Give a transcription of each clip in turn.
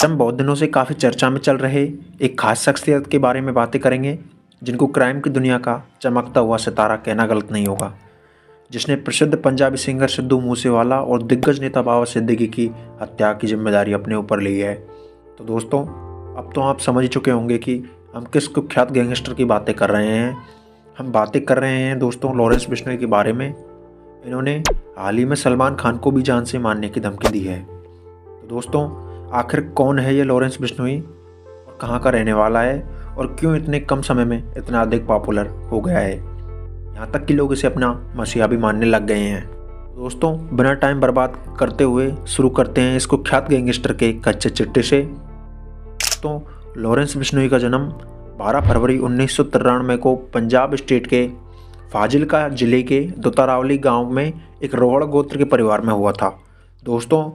हम बहुत दिनों से काफ़ी चर्चा में चल रहे एक खास शख्सियत के बारे में बातें करेंगे, जिनको क्राइम की दुनिया का चमकता हुआ सितारा कहना गलत नहीं होगा। जिसने प्रसिद्ध पंजाबी सिंगर सिद्धू मूसेवाला और दिग्गज नेता बाबा सिद्दीकी की हत्या की जिम्मेदारी अपने ऊपर ली है। तो दोस्तों, अब तो आप समझ ही चुके होंगे कि हम किस कुख्यात गैंगस्टर की बातें कर रहे हैं। हम बातें कर रहे हैं दोस्तों लॉरेंस बिश्नोई के बारे में। इन्होंने हाल ही में सलमान खान को भी जान से मारने की धमकी दी है। तो दोस्तों, आखिर कौन है ये लॉरेंस बिश्नोई और कहाँ का रहने वाला है और क्यों इतने कम समय में इतना अधिक पॉपुलर हो गया है, यहाँ तक कि लोग इसे अपना मसीहा भी मानने लग गए हैं। दोस्तों, बिना टाइम बर्बाद करते हुए शुरू करते हैं इस कुख्यात गैंगस्टर के कच्चे चिट्टे से। तो लॉरेंस बिश्नोई का जन्म 12 फरवरी 1993 को पंजाब स्टेट के फाजिलका जिले के दोतारावली गांव में एक रोहड़ गोत्र के परिवार में हुआ था। दोस्तों,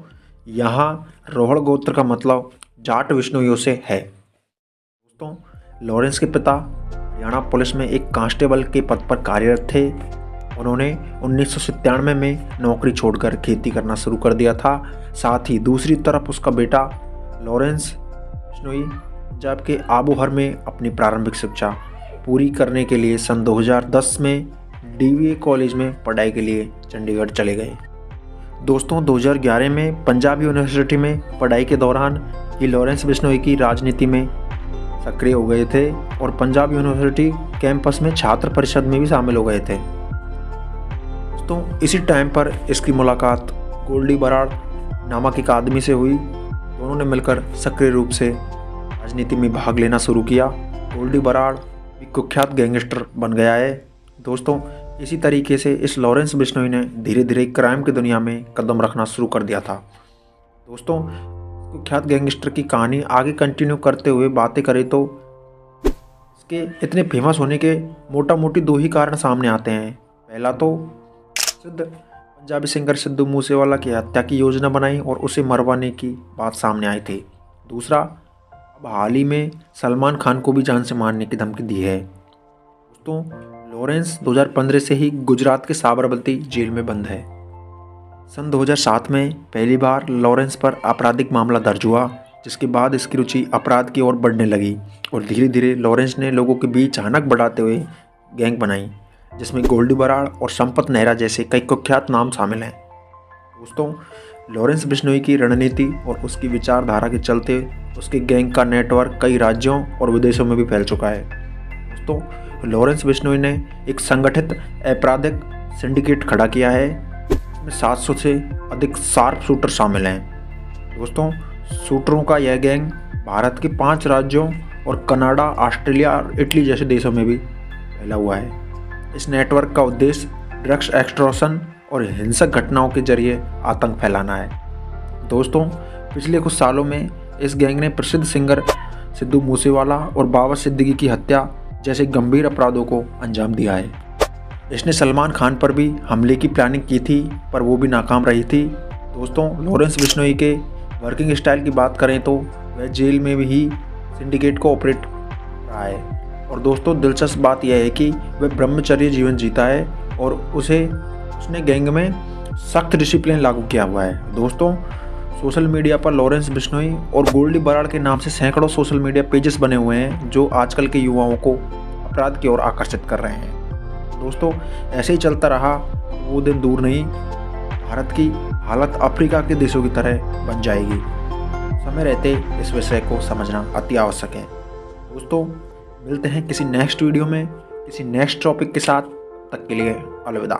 यहाँ रोहड़ गोत्र का मतलब जाट बिश्नोइयों से है। दोस्तों, लॉरेंस के पिता हरियाणा पुलिस में एक कांस्टेबल के पद पर कार्यरत थे। उन्होंने 1997 में नौकरी छोड़कर खेती करना शुरू कर दिया था। साथ ही दूसरी तरफ उसका बेटा लॉरेंस बिश्नोई पंजाब के आबोहर में अपनी प्रारंभिक शिक्षा पूरी करने के लिए सन 2010 में DVA कॉलेज में पढ़ाई के लिए चंडीगढ़ चले गए। दोस्तों, 2011 में पंजाब यूनिवर्सिटी में पढ़ाई के दौरान ही लॉरेंस बिश्नोई की राजनीति में सक्रिय हो गए थे और पंजाब यूनिवर्सिटी कैंपस में छात्र परिषद में भी शामिल हो गए थे। दोस्तों, इसी टाइम पर इसकी मुलाकात गोल्डी बराड़ नामक एक आदमी से हुई। दोनों ने मिलकर सक्रिय रूप से राजनीति में भाग लेना शुरू किया। गोल्डी बराड़ एक कुख्यात गैंगस्टर बन गया है। दोस्तों, इसी तरीके से इस लॉरेंस बिश्नोई ने धीरे धीरे क्राइम की दुनिया में कदम रखना शुरू कर दिया था। दोस्तों, कुख्यात गैंगस्टर की कहानी आगे कंटिन्यू करते हुए बातें करें तो इसके इतने फेमस होने के मोटा मोटी दो ही कारण सामने आते हैं। पहला तो प्रसिद्ध पंजाबी सिंगर सिद्धू मूसेवाला की हत्या की योजना बनाई और उसे मरवाने की बात सामने आई थी। दूसरा, अब हाल ही में सलमान खान को भी जान से मारने की धमकी दी है। दोस्तों, लॉरेंस 2015 से ही गुजरात के साबरमती जेल में बंद है। सन 2007 में पहली बार लॉरेंस पर आपराधिक मामला दर्ज हुआ, जिसके बाद इसकी रुचि अपराध की ओर बढ़ने लगी और धीरे धीरे लॉरेंस ने लोगों के बीच अचानक बढ़ाते हुए गैंग बनाई, जिसमें गोल्डी बराड़ और संपत नेहरा जैसे कई कुख्यात नाम शामिल हैं। दोस्तों, लॉरेंस बिश्नोई की रणनीति और उसकी विचारधारा के चलते उसके गैंग का नेटवर्क कई राज्यों और विदेशों में भी फैल चुका है। दोस्तों, लॉरेंस बिश्नोई ने एक संगठित आपराधिक सिंडिकेट खड़ा किया है, जिसमें 700 से अधिक शार्प शूटर शामिल हैं। दोस्तों, शूटरों का यह गैंग भारत के 5 राज्यों और कनाडा, ऑस्ट्रेलिया और इटली जैसे देशों में भी फैला हुआ है। इस नेटवर्क का उद्देश्य ड्रग्स एक्सटॉर्शन और हिंसक घटनाओं के जरिए आतंक फैलाना है। दोस्तों, पिछले कुछ सालों में इस गैंग ने प्रसिद्ध सिंगर सिद्धू मूसेवाला और बाबा सिद्दीकी की हत्या जैसे गंभीर अपराधों को अंजाम दिया है। इसने सलमान खान पर भी हमले की प्लानिंग की थी, पर वो भी नाकाम रही थी। दोस्तों, लॉरेंस बिश्नोई के वर्किंग स्टाइल की बात करें तो वह जेल में भी सिंडिकेट को ऑपरेट रहा है। और दोस्तों, दिलचस्प बात यह है कि वह ब्रह्मचर्य जीवन जीता है और उसने गैंग में सख्त डिसिप्लिन लागू किया हुआ है। दोस्तों, सोशल मीडिया पर लॉरेंस बिश्नोई और गोल्डी बराड़ के नाम से सैकड़ों सोशल मीडिया पेजेस बने हुए हैं, जो आजकल के युवाओं को अपराध की ओर आकर्षित कर रहे हैं। दोस्तों, ऐसे ही चलता रहा वो दिन दूर नहीं, भारत की हालत अफ्रीका के देशों की तरह बन जाएगी। समय रहते इस विषय को समझना अति आवश्यक है। दोस्तों, मिलते हैं किसी नेक्स्ट वीडियो में किसी नेक्स्ट टॉपिक के साथ। तब तक के लिए अलविदा।